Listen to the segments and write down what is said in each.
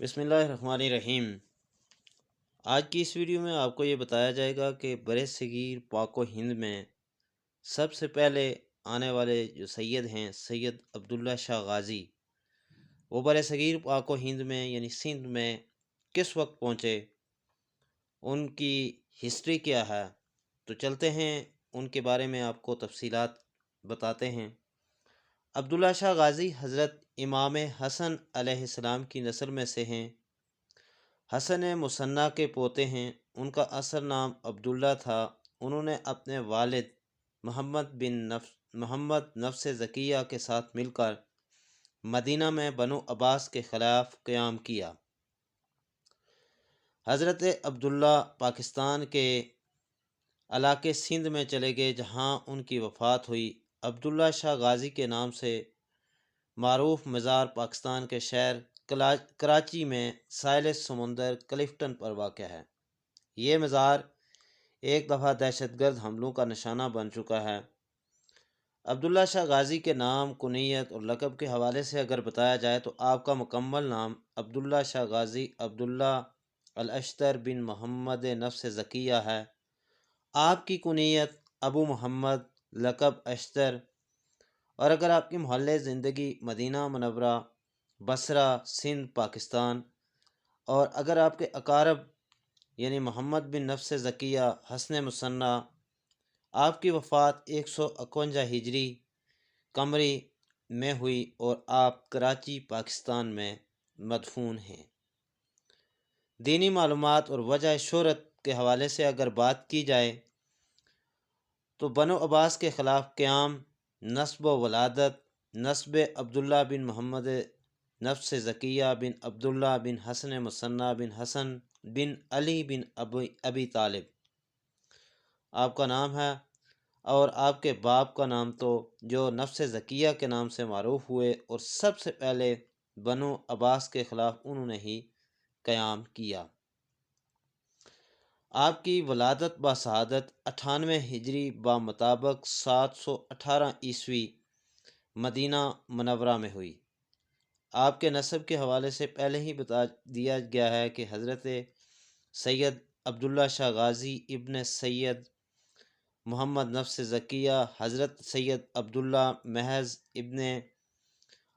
بسم اللہ الرحمن الرحیم۔ آج کی اس ویڈیو میں آپ کو یہ بتایا جائے گا کہ برِ صغیر پاک و ہند میں سب سے پہلے آنے والے جو سید ہیں، سید عبداللہ شاہ غازی، وہ برِ صغیر پاک و ہند میں یعنی سندھ میں کس وقت پہنچے، ان کی ہسٹری کیا ہے۔ تو چلتے ہیں ان کے بارے میں آپ کو تفصیلات بتاتے ہیں۔ عبداللہ شاہ غازی حضرت امام حسن علیہ السلام کی نسل میں سے ہیں۔ حسن مصنع کے پوتے ہیں۔ ان کا اصل نام عبداللہ تھا۔ انہوں نے اپنے والد محمد نفس زکیہ کے ساتھ مل کر مدینہ میں بنو عباس کے خلاف قیام کیا۔ حضرت عبداللہ پاکستان کے علاقے سندھ میں چلے گئے، جہاں ان کی وفات ہوئی۔ عبداللہ شاہ غازی کے نام سے معروف مزار پاکستان کے شہر کراچی میں ساحل سمندر کلفٹن پر واقع ہے۔ یہ مزار ایک دفعہ دہشت گرد حملوں کا نشانہ بن چکا ہے۔ عبداللہ شاہ غازی کے نام، کنیت اور لقب کے حوالے سے اگر بتایا جائے تو آپ کا مکمل نام عبداللہ شاہ غازی عبداللہ الاشتر بن محمد نفس زکیہ ہے۔ آپ کی کنیت ابو محمد، لقب اشتر، اور اگر آپ کی محل زندگی مدینہ منورہ، بصرہ، سندھ، پاکستان، اور اگر آپ کے اقارب یعنی محمد بن نفس زکیہ، حسن مصنع، آپ کی وفات 151 ہجری قمری میں ہوئی اور آپ کراچی پاکستان میں مدفون ہیں۔ دینی معلومات اور وجہ شہرت کے حوالے سے اگر بات کی جائے تو بنو عباس کے خلاف قیام، نسب و ولادت، نسب عبداللہ بن محمد نفس زکیہ بن عبداللہ بن حسن مصنع بن حسن بن علی بن ابی طالب آپ کا نام ہے، اور آپ کے باپ کا نام تو جو نفس زکیہ کے نام سے معروف ہوئے اور سب سے پہلے بنو عباس کے خلاف انہوں نے ہی قیام کیا۔ آپ کی ولادت بشہادت 98 ہجری بمطابق 718 عیسوی مدینہ منورہ میں ہوئی۔ آپ کے نسب کے حوالے سے پہلے ہی بتا دیا گیا ہے کہ حضرت سید عبداللہ شاہ غازی ابن سید محمد نفس زکیہ، حضرت سید عبداللہ محض ابن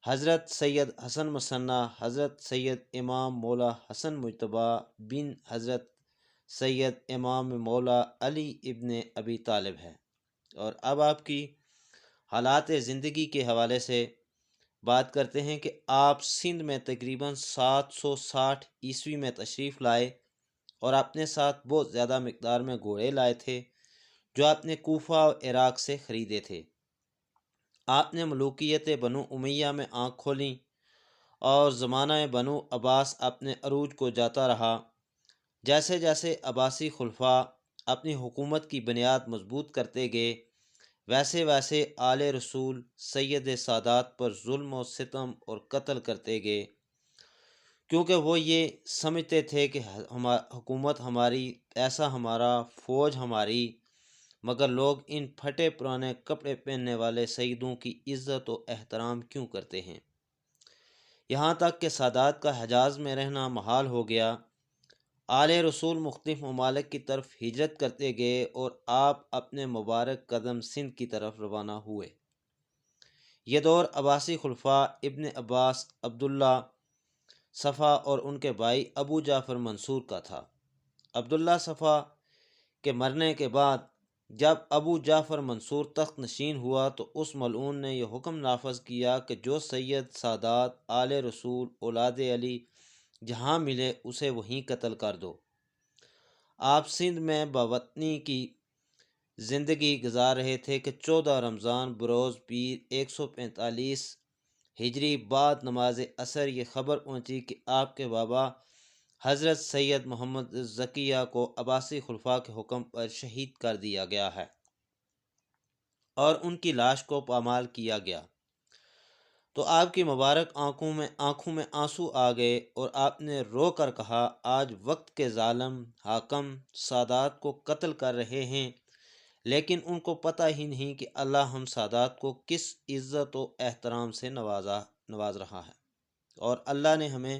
حضرت سید حسن مصنع، حضرت سید امام مولا حسن مجتبیٰ بن حضرت سید امام مولا علی ابن ابی طالب ہے۔ اور اب آپ کی حالات زندگی کے حوالے سے بات کرتے ہیں کہ آپ سندھ میں تقریباً 760 عیسوی میں تشریف لائے اور اپنے ساتھ بہت زیادہ مقدار میں گھوڑے لائے تھے جو آپ نے کوفہ اور عراق سے خریدے تھے۔ آپ نے ملوکیت بنو امیہ میں آنکھ کھولیں اور زمانہ بنو عباس اپنے عروج کو جاتا رہا۔ جیسے جیسے عباسی خلفاء اپنی حکومت کی بنیاد مضبوط کرتے گئے، ویسے ویسے آل رسول سید سادات پر ظلم و ستم اور قتل کرتے گئے، کیونکہ وہ یہ سمجھتے تھے کہ حکومت ہماری، ایسا ہمارا، فوج ہماری، مگر لوگ ان پھٹے پرانے کپڑے پہننے والے سیدوں کی عزت و احترام کیوں کرتے ہیں؟ یہاں تک کہ سادات کا حجاز میں رہنا محال ہو گیا۔ آل رسول مختلف ممالک کی طرف ہجرت کرتے گئے اور آپ اپنے مبارک قدم سندھ کی طرف روانہ ہوئے۔ یہ دور عباسی خلفاء ابن عباس، عبداللہ صفا اور ان کے بھائی ابو جعفر منصور کا تھا۔ عبداللہ صفا کے مرنے کے بعد جب ابو جعفر منصور تخت نشین ہوا تو اس ملعون نے یہ حکم نافذ کیا کہ جو سید سادات آل رسول اولاد علی جہاں ملے اسے وہیں قتل کر دو۔ آپ سندھ میں باوطنی کی زندگی گزار رہے تھے کہ 14 رمضان بروز پیر 145 ہجری بعد نماز عصر یہ خبر پہنچی کہ آپ کے بابا حضرت سید محمد زکیہ کو عباسی خلفاء کے حکم پر شہید کر دیا گیا ہے اور ان کی لاش کو پامال کیا گیا۔ تو آپ کی مبارک آنکھوں میں آنسو آ گئے اور آپ نے رو کر کہا، آج وقت کے ظالم حاکم سادات کو قتل کر رہے ہیں، لیکن ان کو پتہ ہی نہیں کہ اللہ ہم سادات کو کس عزت و احترام سے نواز رہا ہے، اور اللہ نے ہمیں